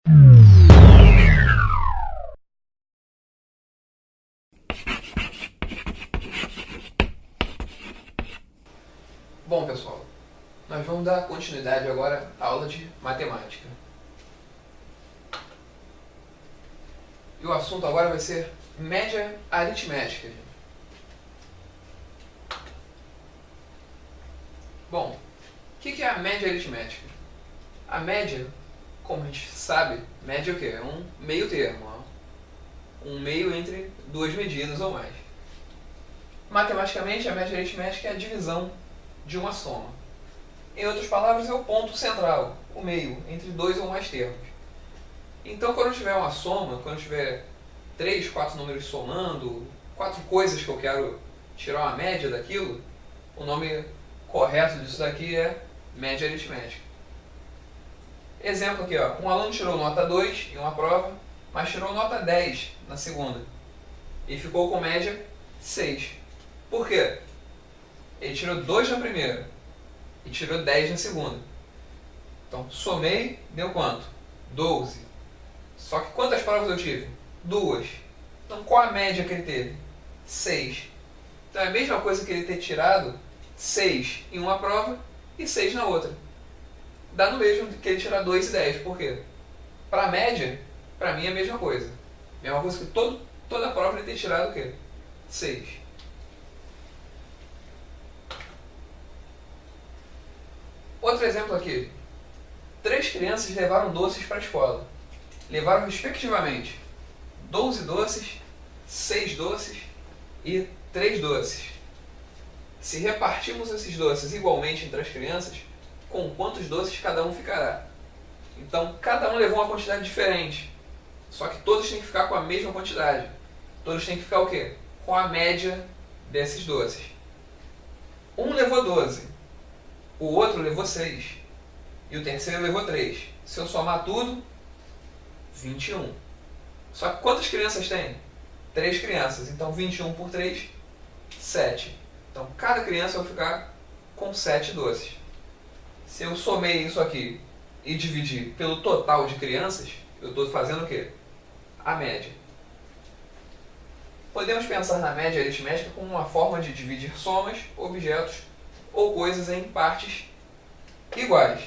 Bom, pessoal, nós vamos dar continuidade agora à aula de matemática. E o assunto agora vai ser média aritmética. Bom, o que é a média aritmética? A média, como a gente sabe, média é o quê? É um meio termo, um meio entre duas medidas ou mais. Matematicamente, a média aritmética é a divisão de uma soma. Em outras palavras, é o ponto central, o meio, entre dois ou mais termos. Então, quando eu tiver uma soma, quando eu tiver 3, 4 números somando, 4 coisas que eu quero tirar uma média daquilo, o nome correto disso daqui é média aritmética. Exemplo aqui, ó, um aluno tirou nota 2 em uma prova, mas tirou nota 10 na segunda. E ficou com média 6. Por quê? Ele tirou 2 na primeira e tirou 10 na segunda. Então, somei, deu quanto? 12. Só que quantas provas eu tive? 2. Então, qual a média que ele teve? 6. Então, é a mesma coisa que ele ter tirado 6 em uma prova e 6 na outra. Dá no mesmo que ele tirar 2 e 10. Por quê? Para a média, para mim é a mesma coisa. Mesma coisa que toda a prova ele ter tirado o quê? 6. Outro exemplo aqui. 3 crianças levaram doces para a escola. Levaram respectivamente 12 doces, 6 doces e 3 doces. Se repartirmos esses doces igualmente entre as crianças, com quantos doces cada um ficará? Então, cada um levou uma quantidade diferente. Só que todos têm que ficar com a mesma quantidade. Todos têm que ficar o quê? Com a média desses doces. Um levou 12, o outro levou 6 e o terceiro levou 3. Se eu somar tudo, 21. Só que quantas crianças tem? 3 crianças. Então 21 por 3, 7. Então cada criança vai ficar com 7 doces. Se eu somei isso aqui e dividir pelo total de crianças, eu estou fazendo o quê? A média. Podemos pensar na média aritmética como uma forma de dividir somas, objetos ou coisas em partes iguais.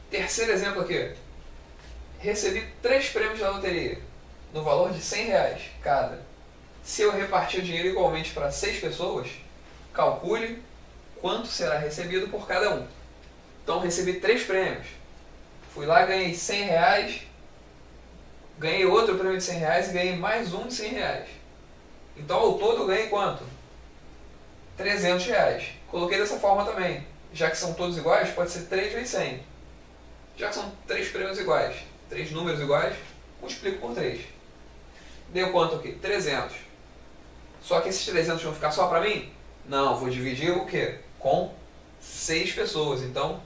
Terceiro exemplo aqui. Recebi 3 prêmios da loteria, no valor de R$100 cada. Se eu repartir o dinheiro igualmente para 6 pessoas, calcule quanto será recebido por cada um. Então, recebi 3 prêmios. Fui lá, ganhei R$100, ganhei outro prêmio de R$100 e ganhei mais um de R$100. Então, ao todo, eu ganhei quanto? R$300. Coloquei dessa forma também. Já que são todos iguais, pode ser 3 vezes 100. Já que são 3 prêmios iguais, 3 números iguais, multiplico por 3. Deu quanto aqui? 300. Só que esses 300 vão ficar só para mim? Não, vou dividir o quê? Com 6 pessoas. Então,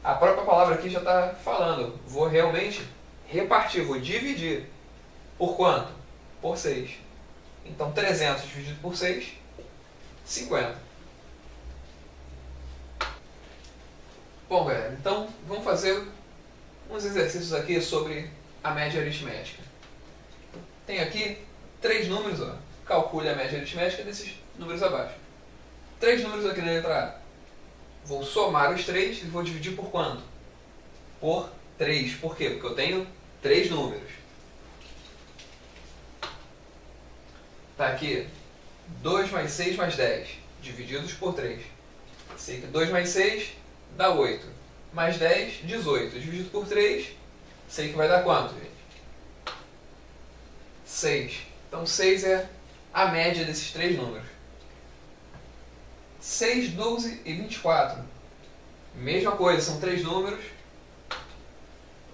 a própria palavra aqui já está falando. Vou realmente repartir, vou dividir. Por quanto? Por 6. Então, 300 dividido por 6, 50. Bom, galera, então vamos fazer uns exercícios aqui sobre a média aritmética. Tem aqui 3 números, ó. Calcule a média aritmética desses números abaixo. 3 números aqui na letra A. Vou somar os 3 e vou dividir por quanto? Por 3. Por quê? Porque eu tenho 3 números. Está aqui 2 mais 6 mais 10, divididos por 3. Sei que 2 mais 6 dá 8. Mais 10, 18. Dividido por 3, sei que vai dar quanto, gente? 6. Então 6 é a média desses 3 números. 6, 12 e 24. Mesma coisa, são 3 números.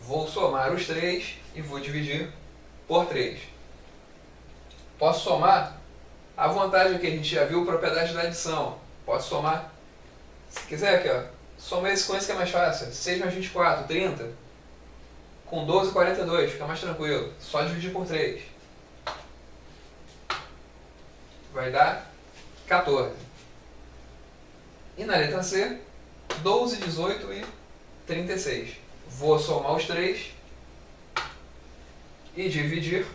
Vou somar os 3 e vou dividir por 3. Posso somar? A vantagem é que a gente já viu propriedade da adição. Posso somar. Se quiser aqui, ó. Soma esse com esse que é mais fácil. 6 mais 24, 30. Com 12, 42. Fica mais tranquilo. Só dividir por 3. Vai dar 14. E na letra C, 12, 18 e 36. Vou somar os 3 e dividir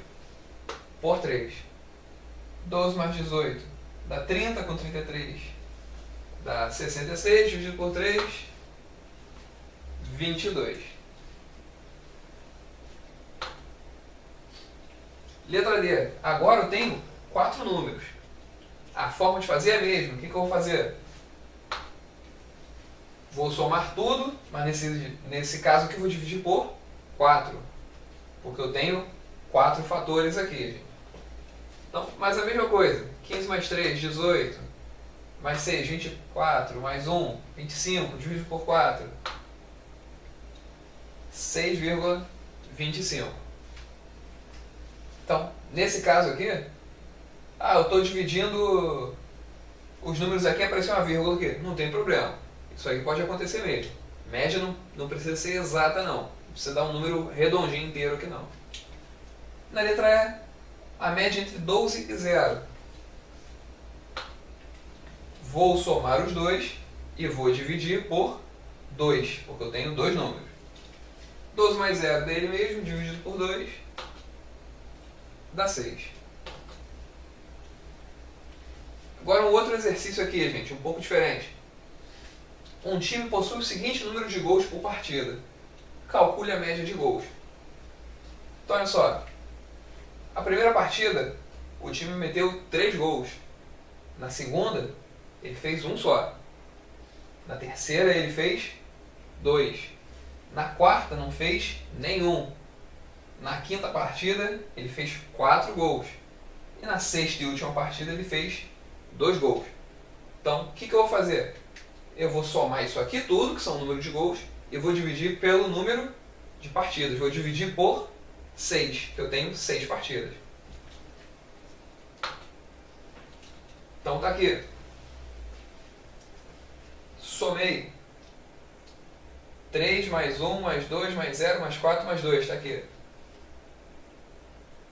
por 3. 12 mais 18 dá 30, com 33 dá 66, dividido por 3, 22. Letra D. Agora eu tenho 4 números. A forma de fazer é a mesma. O que eu vou fazer? Vou somar tudo, mas nesse caso aqui eu vou dividir por 4. Porque eu tenho 4 fatores aqui, gente. Então, mas a mesma coisa. 15 mais 3, 18. Mais 6, 24. Mais 1, 25. Dividido por 4. 6,25. Então, nesse caso aqui, eu estou dividindo os números aqui, apareceu uma vírgula aqui. Não tem problema. Isso aí pode acontecer mesmo. Média não precisa ser exata, não. Não precisa dar um número redondinho inteiro aqui, não. Na letra E, a média entre 12 e 0. Vou somar os dois e vou dividir por 2, porque eu tenho dois números. 12 mais 0 dele mesmo, dividido por 2, dá 6. Agora um outro exercício aqui, gente, um pouco diferente. Um time possui o seguinte número de gols por partida. Calcule a média de gols. Então, olha só. A primeira partida, o time meteu 3 gols. Na segunda, ele fez um só. Na terceira, ele fez 2. Na quarta, não fez nenhum. Na quinta partida, ele fez 4 gols. E na sexta e última partida, ele fez 2 gols. Então, o que eu vou fazer? Eu vou somar isso aqui tudo, que são o número de gols, e vou dividir pelo número de partidas. Vou dividir por 6, que eu tenho 6 partidas. Então tá aqui. Somei 3 mais 1 mais 2 mais 0 mais 4 mais 2. Está aqui.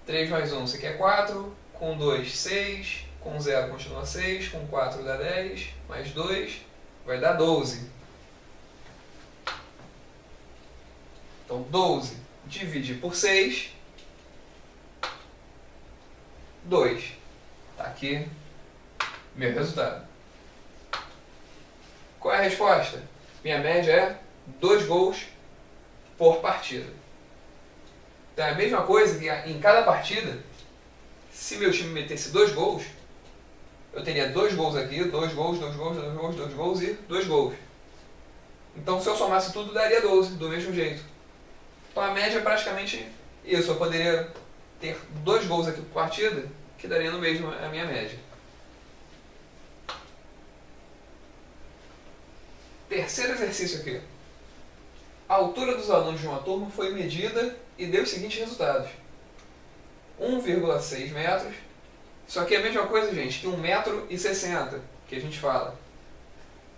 3 mais 1, isso aqui é 4. Com 2, 6. Com 0 continua 6. Com 4 dá 10. Mais 2 vai dar 12. Então 12 dividir por 6. 2. Está aqui meu resultado. Qual é a resposta? Minha média é 2 gols por partida. Então é a mesma coisa que em cada partida, se meu time metesse 2 gols, eu teria 2 gols aqui, 2 gols, 2 gols, 2 gols, 2 gols e 2 gols. Então se eu somasse tudo, daria 12, do mesmo jeito. Então a média é praticamente isso. Eu poderia ter 2 gols aqui por partida, que daria no mesmo a minha média. Terceiro exercício aqui. A altura dos alunos de uma turma foi medida e deu os seguintes resultados. 1,6 metros. Isso aqui é a mesma coisa, gente, que 1,60 m, que a gente fala.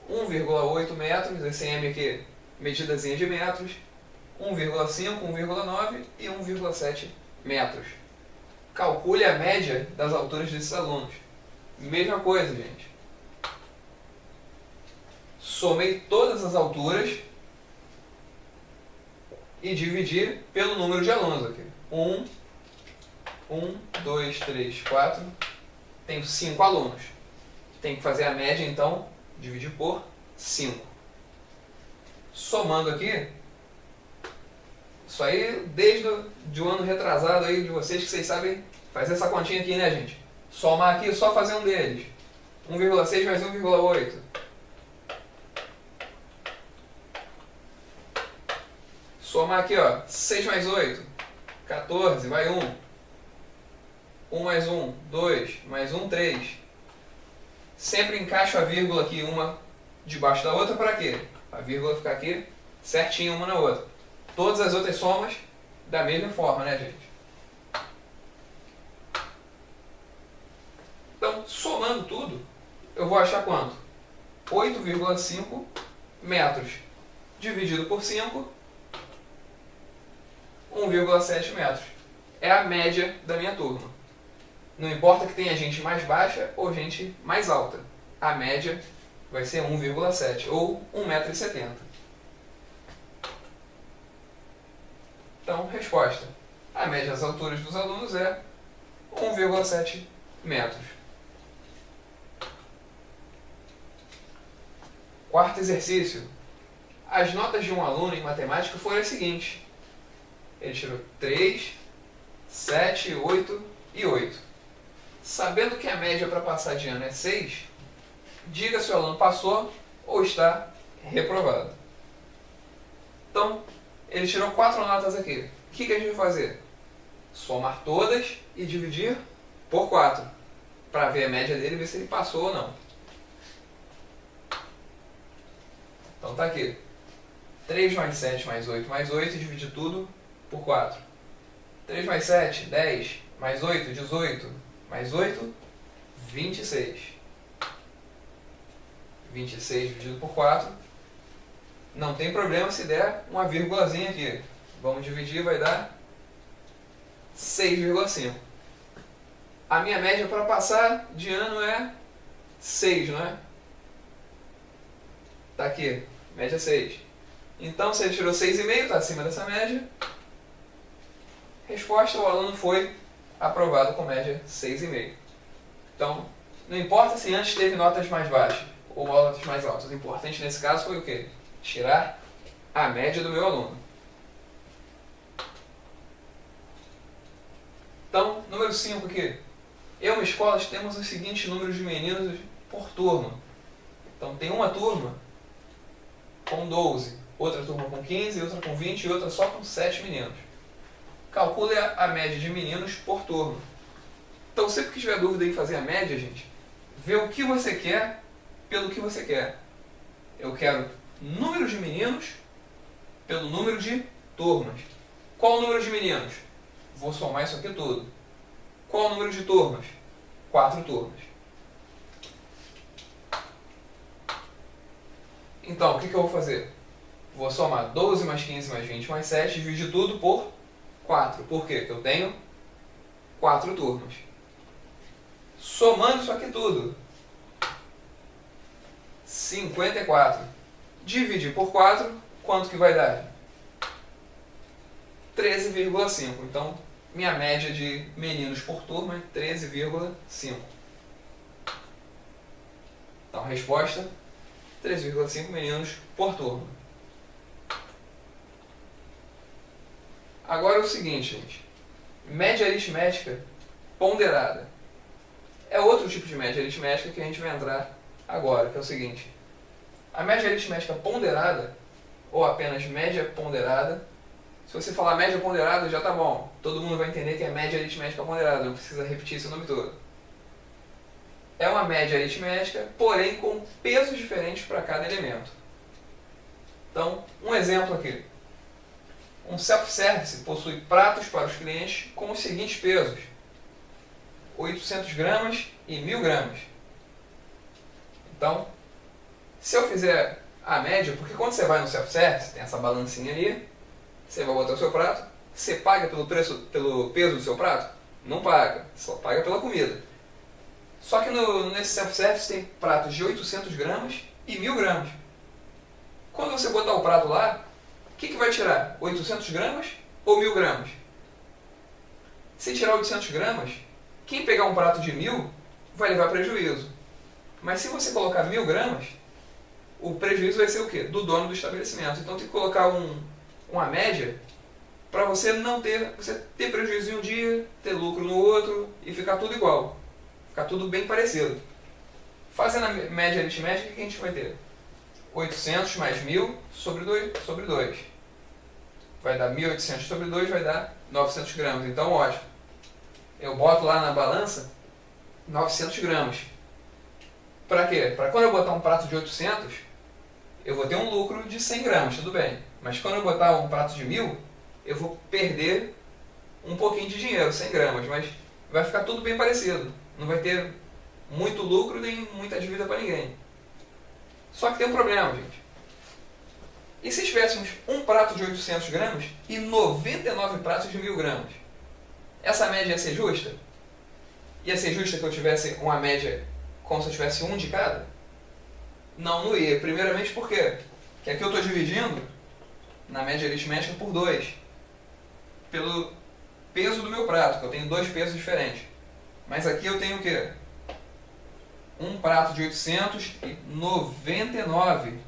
1,8 metros, esse M aqui, medidazinha de metros. 1,5, 1,9 e 1,7 metros. Calcule a média das alturas desses alunos. Mesma coisa, gente. Somei todas as alturas e dividi pelo número de alunos aqui. 1, 2, 3, 4. Tenho 5 alunos. Tenho que fazer a média, então, dividir por 5. Somando aqui, isso aí desde o ano retrasado aí de vocês, que vocês sabem fazer essa continha aqui, né, gente? Somar aqui, só fazer um deles. 1,6 mais 1,8. Somar aqui, ó, 6 mais 8, 14, vai 1. 1 mais 1, 2, mais 1, 3. Sempre encaixo a vírgula aqui, uma debaixo da outra, para quê? A vírgula ficar aqui certinho uma na outra. Todas as outras somas da mesma forma, né, gente? Então, somando tudo, eu vou achar quanto? 8,5 metros dividido por 5, 1,7 metros. É a média da minha turma. Não importa que tenha gente mais baixa ou gente mais alta. A média vai ser 1,7 ou 1,70 m. Então, resposta. A média das alturas dos alunos é 1,7 metros. Quarto exercício. As notas de um aluno em matemática foram as seguintes. Ele tirou 3, 7, 8 e 8. Sabendo que a média para passar de ano é 6, diga se o aluno passou ou está reprovado. Então, ele tirou 4 notas aqui. O que a gente vai fazer? Somar todas e dividir por 4. Para ver a média dele e ver se ele passou ou não. Então tá aqui. 3 mais 7 mais 8 mais 8 e dividir tudo por 4. 3 mais 7, 10. Mais 8, 18. Mais 8, 26. 26 dividido por 4. Não tem problema se der uma vírgulazinha aqui. Vamos dividir, vai dar 6,5. A minha média para passar de ano é 6, não é? Está aqui, média 6. Então, se ele tirou 6,5, está acima dessa média. Resposta, o aluno foi aprovado com média 6,5. Então, não importa se antes teve notas mais baixas ou notas mais altas. O importante nesse caso foi o quê? Tirar a média do meu aluno. Então, número 5 aqui. Em uma escola temos os seguintes números de meninos por turma. Então, tem uma turma com 12, outra turma com 15, outra com 20 e outra só com 7 meninos. Calcule a média de meninos por turma. Então, sempre que tiver dúvida em fazer a média, gente, vê o que você quer pelo que você quer. Eu quero número de meninos pelo número de turmas. Qual o número de meninos? Vou somar isso aqui tudo. Qual o número de turmas? 4 turmas. Então, o que eu vou fazer? Vou somar 12 mais 15 mais 20 mais 7 e dividir tudo por 4. Por quê? Porque eu tenho 4 turmas. Somando isso aqui tudo, 54. Dividir por 4, quanto que vai dar? 13,5. Então, minha média de meninos por turma é 13,5. Então, resposta, 3,5 meninos por turma. Agora é o seguinte, gente. Média aritmética ponderada. É outro tipo de média aritmética que a gente vai entrar agora, que é o seguinte. A média aritmética ponderada, ou apenas média ponderada, se você falar média ponderada já tá bom. Todo mundo vai entender que é média aritmética ponderada, não precisa repetir esse nome todo. É uma média aritmética, porém com pesos diferentes para cada elemento. Então, um exemplo aqui. Um self-service possui pratos para os clientes com os seguintes pesos: 800 gramas e 1000 gramas. Então, se eu fizer a média, porque quando você vai no self-service, tem essa balancinha ali, você vai botar o seu prato, você paga pelo peso do seu prato? Não paga, só paga pela comida. Só que nesse self-service tem pratos de 800 gramas e 1000 gramas. Quando você botar o prato lá, o que vai tirar? 800 gramas ou 1000 gramas? Se tirar 800 gramas, quem pegar um prato de 1000 vai levar prejuízo. Mas se você colocar 1000 gramas, o prejuízo vai ser o quê? Do dono do estabelecimento. Então tem que colocar uma média para você não ter, você ter prejuízo em um dia, ter lucro no outro e ficar tudo igual. Ficar tudo bem parecido. Fazendo a média aritmética, o que a gente vai ter? 800 mais 1000 sobre 2. Vai dar 1800 sobre 2, vai dar 900 gramas. Então, ótimo. Eu boto lá na balança 900 gramas. Para quê? Para quando eu botar um prato de 800, eu vou ter um lucro de 100 gramas, tudo bem. Mas quando eu botar um prato de 1000, eu vou perder um pouquinho de dinheiro, 100 gramas. Mas vai ficar tudo bem parecido. Não vai ter muito lucro nem muita dívida para ninguém. Só que tem um problema, gente. E se tivéssemos um prato de 800 gramas e 99 pratos de 1000 gramas? Essa média ia ser justa? Ia ser justa que eu tivesse uma média como se eu tivesse um de cada? Não no I. Primeiramente por quê? Porque aqui eu estou dividindo, na média aritmética, por 2. Pelo peso do meu prato, que eu tenho 2 pesos diferentes. Mas aqui eu tenho o quê? Um prato de 899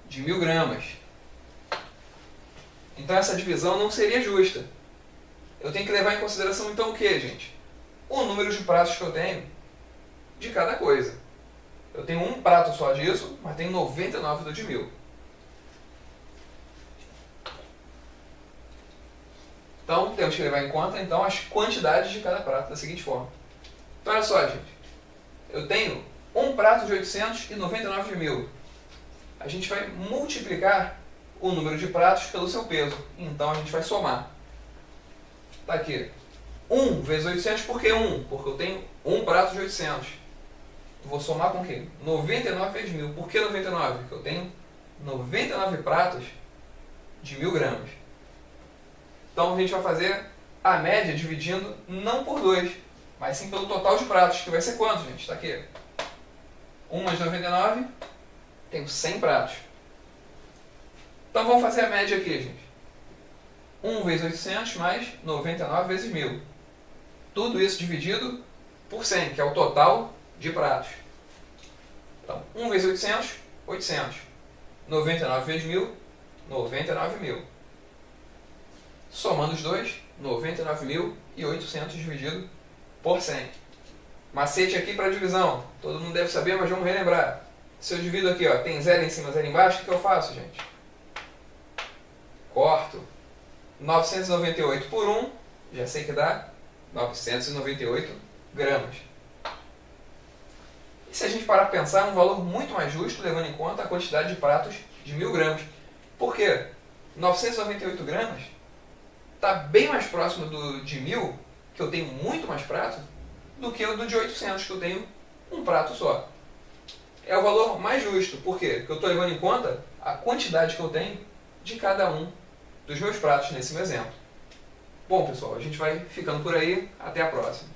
de 1000 gramas. Então essa divisão não seria justa. Eu tenho que levar em consideração então o que, gente? O número de pratos que eu tenho de cada coisa. Eu tenho um prato só disso, mas tenho 99 do de 1000. Então temos que levar em conta então as quantidades de cada prato da seguinte forma. Então olha só, gente. Eu tenho um prato de 899 de 1000. A gente vai multiplicar o número de pratos pelo seu peso. Então a gente vai somar. Está aqui. 1 vezes 800, por que 1? Porque eu tenho um prato de 800. Vou somar com o quê? 99 vezes 1000. Por que 99? Porque eu tenho 99 pratos de 1000 gramas. Então a gente vai fazer a média dividindo não por 2, mas sim pelo total de pratos, que vai ser quanto, gente? Está aqui. 1 mais 99, tenho 100 pratos. Então vamos fazer a média aqui, gente. 1 vezes 800 mais 99 vezes 1000. Tudo isso dividido por 100, que é o total de pratos. Então, 1 vezes 800, 800. 99 vezes 1000, 99.000. Somando os dois, 99.800 dividido por 100. Macete aqui para divisão. Todo mundo deve saber, mas vamos relembrar. Se eu divido aqui, ó, tem 0 em cima, 0 embaixo, o que eu faço, gente? Corto. 998 por 1, já sei que dá 998 gramas. E se a gente parar para pensar, é um valor muito mais justo, levando em conta a quantidade de pratos de 1000 gramas. Por quê? 998 gramas está bem mais próximo do de 1000, que eu tenho muito mais prato, do que o do de 800, que eu tenho um prato só. É o valor mais justo. Por quê? Porque eu estou levando em conta a quantidade que eu tenho de cada um dos meus pratos nesse meu exemplo. Bom, pessoal, a gente vai ficando por aí. Até a próxima.